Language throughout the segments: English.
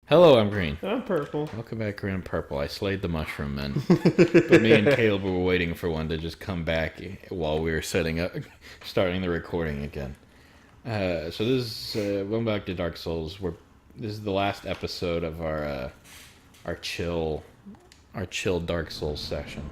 Hello, I'm Green. I'm purple. Welcome back, Green and Purple. I slayed the mushroom men. But me and Caleb were waiting for one to just come back while we were starting the recording again. So this is, welcome back to Dark Souls. This is the last episode of our chill Dark Souls session.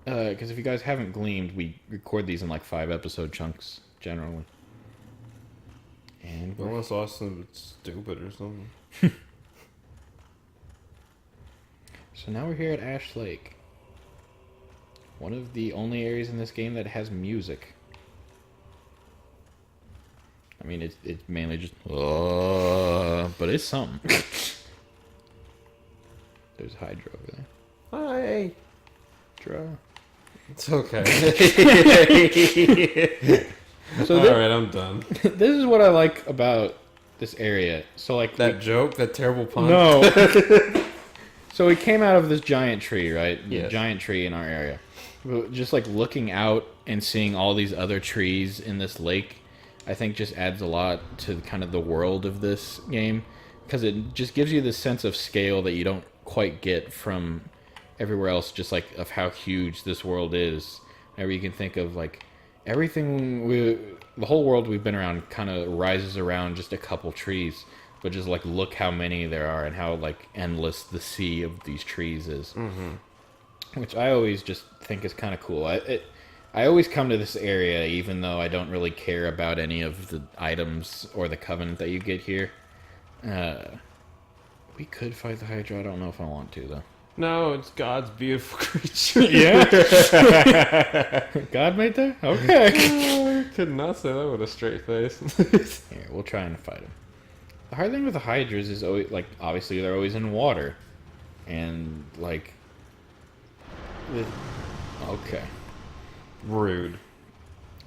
Because if you guys haven't gleamed, we record these in like 5-episode chunks, generally. And Unless Austin's stupid or something. So now we're here at Ash Lake. One of the only areas in this game that has music. I mean, it's mainly just... but it's something. There's Hydra over there. Hi. Draw. It's okay. So Alright, I'm done. This is what I like about this area. So like That joke, that terrible pun. No. So we came out of this giant tree, right? Yes. Giant tree in our area. Just like looking out and seeing all these other trees in this lake, I think just adds a lot to kind of the world of this game. Because it just gives you this sense of scale that you don't quite get from everywhere else, just like of how huge this world is. Whenever you can think of like everything, the whole world we've been around kind of rises around just a couple trees. But just like look how many there are and how like endless the sea of these trees is. Mm-hmm. Which I always just think is kind of cool. I always come to this area even though I don't really care about any of the items or the covenant that you get here. We could fight the Hydra. I don't know if I want to though. No, it's God's beautiful creature. Yeah? God made that? Okay. I could not say that with a straight face. Here, we'll try and fight him. The hard thing with the Hydras is always, like, obviously they're always in water. And, like... Okay. Rude.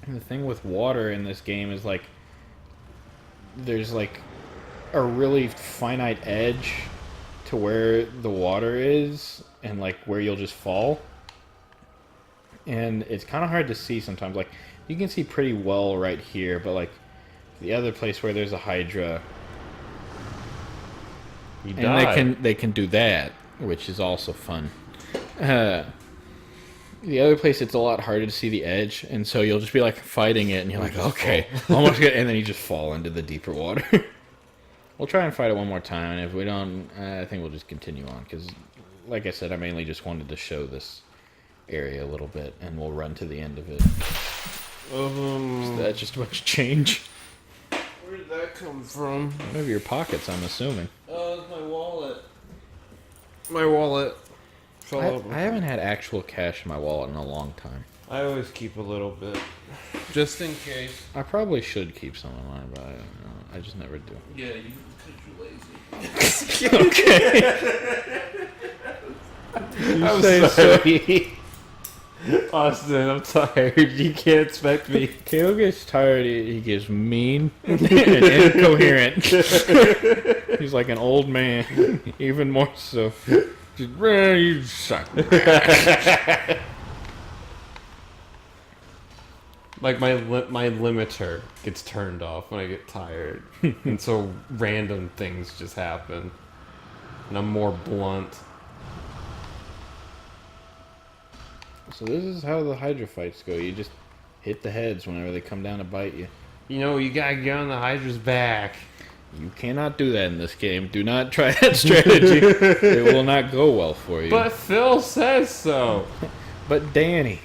And the thing with water in this game is, like... There's, like, a really finite edge to where the water is. And, like, where you'll just fall. And it's kind of hard to see sometimes. Like, you can see pretty well right here. But, like, the other place where there's a Hydra... You And died. they can do that, which is also fun. The other place, it's a lot harder to see the edge, and so you'll just be like fighting it, and you're like, okay, almost good, and then you just fall into the deeper water. We'll try and fight it one more time, and if we don't, I think we'll just continue on, because, like I said, I mainly just wanted to show this area a little bit, and we'll run to the end of it. Is that just a bunch of change? Where did that come from? One of your pockets, I'm assuming. Oh, it's my wallet. My wallet. I haven't had actual cash in my wallet in a long time. I always keep a little bit. Just in case. I probably should keep some of mine, but I don't know. I just never do. Yeah, because you're lazy. Okay. I'm say sorry. Austin, I'm tired. You can't expect me. Caleb gets tired. He gets mean and incoherent. He's like an old man, even more so. Just, you suck. Like my limiter gets turned off when I get tired, and so random things just happen, and I'm more blunt. So this is how the Hydra fights go. You just hit the heads whenever they come down to bite you. You know, you gotta get on the Hydra's back. You cannot do that in this game. Do not try that strategy. It will not go well for you. But Phil says so. But Danny.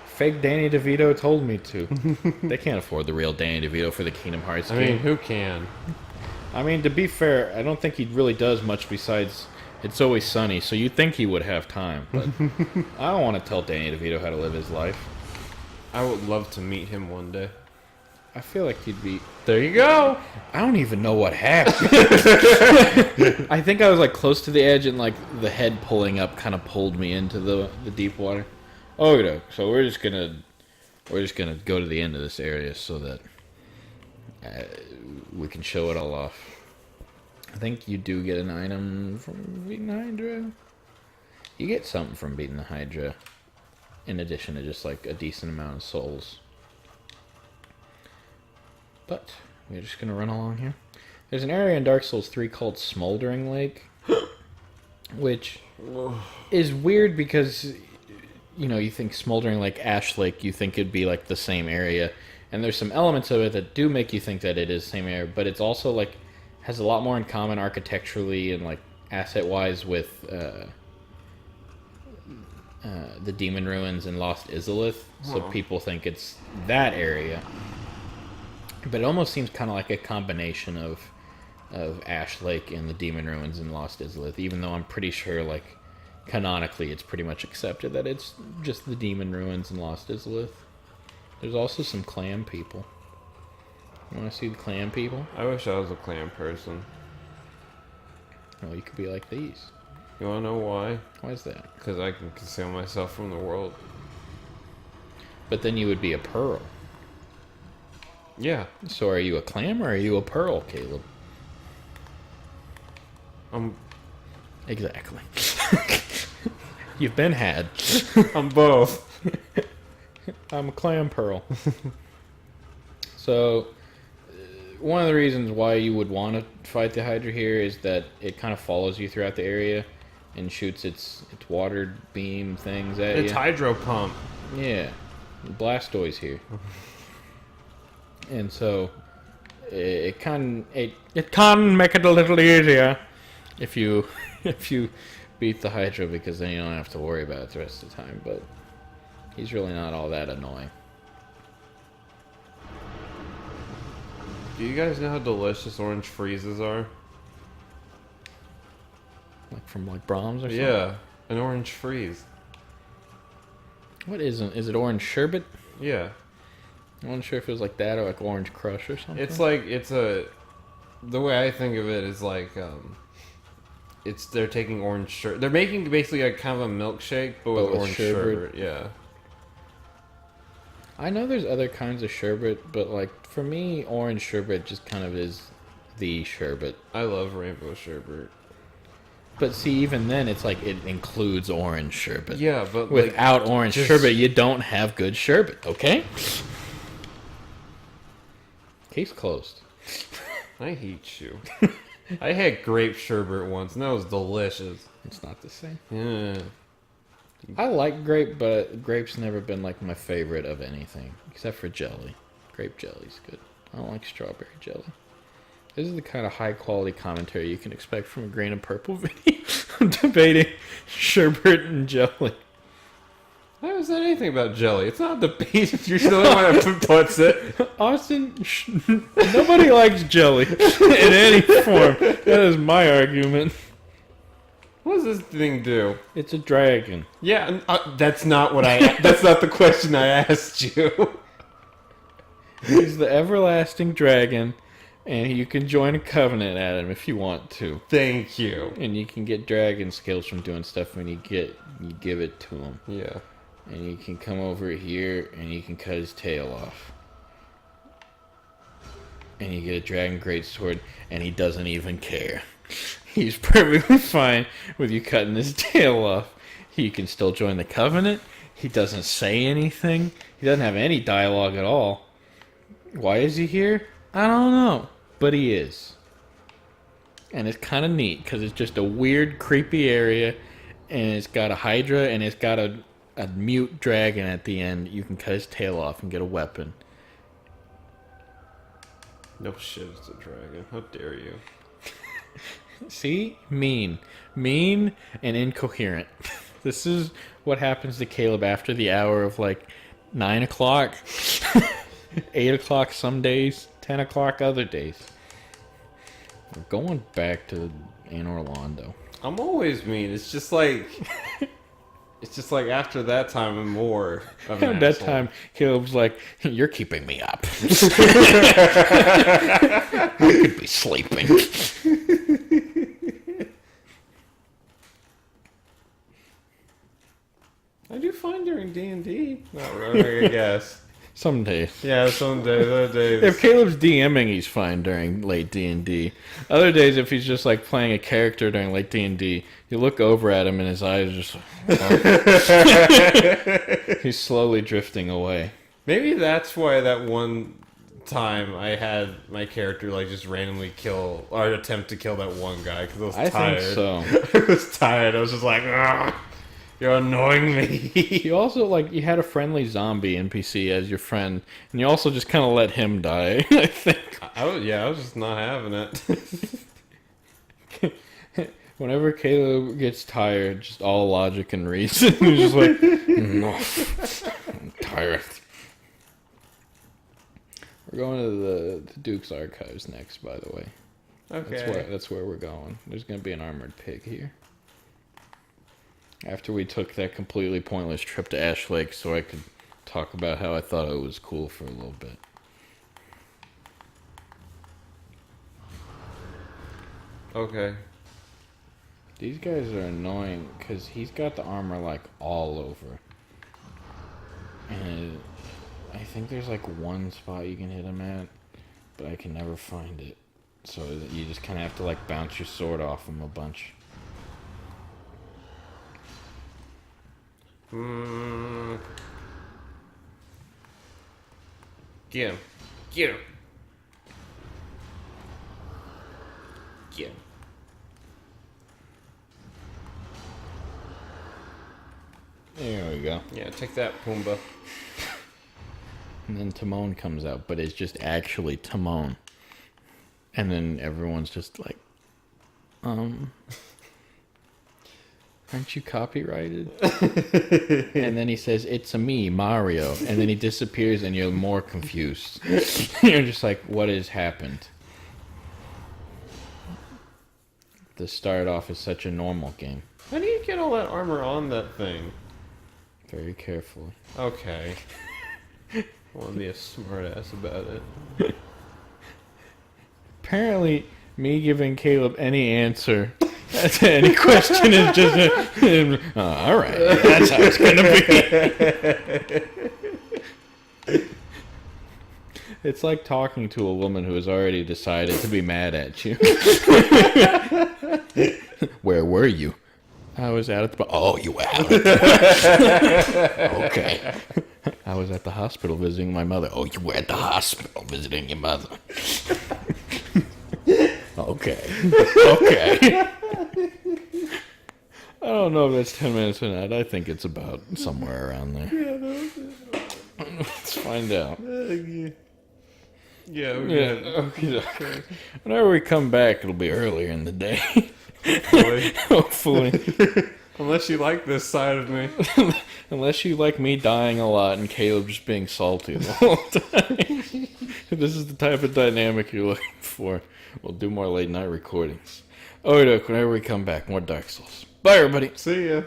Fake Danny DeVito told me to. They can't afford the real Danny DeVito for the Kingdom Hearts I game. mean, who can? I mean, to be fair, I don't think he really does much besides It's Always Sunny, so you'd think he would have time. But I don't want to tell Danny DeVito how to live his life. I would love to meet him one day. I feel like he'd be... There you go. I don't even know what happened. I think I was like close to the edge and like the head pulling up kind of pulled me into the deep water. Okay, so we're just gonna go to the end of this area so that we can show it all off. I think you do get an item from beating the Hydra. You get something from beating the Hydra, in addition to just like a decent amount of souls. But we're just gonna run along here. There's an area in Dark Souls 3 called Smoldering Lake, which is weird because, you know, you think Smoldering Lake, Ash Lake, you think it'd be like the same area, and there's some elements of it that do make you think that it is the same area, but it's also like has a lot more in common architecturally and like asset-wise with the Demon Ruins and Lost Izalith, so people think it's that area. But it almost seems kind of like a combination of Ash Lake and the Demon Ruins and Lost Izalith, even though I'm pretty sure, like, canonically it's pretty much accepted that it's just the Demon Ruins and Lost Izalith. There's also some clam people. You want to see the clam people? I wish I was a clam person. Well, you could be like these. You want to know why? Why is that? Because I can conceal myself from the world. But then you would be a pearl. Yeah. So are you a clam or are you a pearl, Caleb? Exactly. You've been had. I'm both. I'm a clam pearl. So, one of the reasons why you would want to fight the Hydra here is that it kind of follows you throughout the area and shoots its water beam things at you. It's Hydro Pump. Yeah. Blastoise here. And so it can make it a little easier if you beat the Hydra, because then you don't have to worry about it the rest of the time, but he's really not all that annoying. Do you guys know how delicious orange freezes are? Like from like Brahms or something? Yeah, an orange freeze. What is it orange sherbet? Yeah. I'm not sure if it was like that or like Orange Crush or something. It's like, the way I think of it is like, they're taking orange sherbet. They're making basically like kind of a milkshake, but with orange sherbet. Yeah. I know there's other kinds of sherbet, but like for me, orange sherbet just kind of is the sherbet. I love rainbow sherbet. But see, even then, it's like it includes orange sherbet. Yeah, but without orange sherbet, you don't have good sherbet, okay? Case closed. I hate you. I had grape sherbet once, and that was delicious. It's not the same. Yeah. I like grape, but grape's never been like my favorite of anything, except for jelly. Grape jelly's good. I don't like strawberry jelly. This is the kind of high quality commentary you can expect from a green and purple video. I'm debating sherbet and jelly. I haven't said anything about jelly. It's not a debate if you're the only one that puts it. Austin, nobody likes jelly in any form. That is my argument. What does this thing do? It's a dragon. Yeah, that's not what that's not the question I asked you. He's the everlasting dragon, and you can join a covenant at him if you want to. Thank you. And you can get dragon skills from doing stuff when you give it to him. Yeah. And you can come over here and you can cut his tail off. And you get a dragon greatsword, and he doesn't even care. He's perfectly fine with you cutting his tail off. He can still join the covenant. He doesn't say anything. He doesn't have any dialogue at all. Why is he here? I don't know. But he is. And it's kind of neat, because it's just a weird, creepy area, and it's got a Hydra, and it's got a mute dragon at the end. You can cut his tail off and get a weapon. No shit, it's a dragon. How dare you? See? Mean and incoherent. This is what happens to Caleb after the hour of like 9 o'clock, 8 o'clock some days, 10 o'clock other days. We're going back to Anne Orlando. I'm always mean. It's just like after that time and more. At that time, Caleb's like, "You're keeping me up. I could be sleeping." I do fine during D&D. Not really, I guess. Some days. Yeah, some days. Other days. If Caleb's DMing, he's fine during late D&D. Other days, if he's just like playing a character during late D&D, you look over at him and his eyes are just... He's slowly drifting away. Maybe that's why that one time I had my character like just randomly kill or attempt to kill that one guy because I was I tired. think so. I was tired. I was just like, "Ugh, you're annoying me." You also, like, you had a friendly zombie NPC as your friend, and you also just kind of let him die, I think. I was just not having it. Whenever Caleb gets tired, just all logic and reason, he's just like, no, I'm tired. We're going to the Duke's Archives next, by the way. Okay. That's where we're going. There's going to be an armored pig here. After we took that completely pointless trip to Ash Lake so I could talk about how I thought it was cool for a little bit. Okay. These guys are annoying because he's got the armor like all over. And I think there's like one spot you can hit him at, but I can never find it. So you just kind of have to like bounce your sword off him a bunch. Get him. Get him. Get him. There we go. Yeah, take that, Pumbaa. And then Timon comes out, but it's just actually Timon. And then everyone's just like, aren't you copyrighted? And then he says, it's a me, Mario. And then he disappears and you're more confused. You're just like, what has happened? This started off as such a normal game. How do you get all that armor on that thing? Very carefully. Okay. I want to be a smartass about it. Apparently, me giving Caleb any answer to any question is just all right, that's how it's gonna be. It's like talking to a woman who has already decided to be mad at you. Where were you? I was out at the... Oh, you were out at the... Okay. I was at the hospital visiting my mother. Oh, you were at the hospital visiting your mother. Okay. Okay. I don't know if that's 10 minutes or not. I think it's about somewhere around there. Yeah, that was it. Let's find out. Yeah, Okay. Whenever we come back, it'll be earlier in the day. Boy. Hopefully. Unless you like this side of me. Unless you like me dying a lot and Caleb just being salty the whole time. If this is the type of dynamic you're looking for, we'll do more late night recordings. Whenever we come back, more Dark Souls. Bye, everybody. See ya.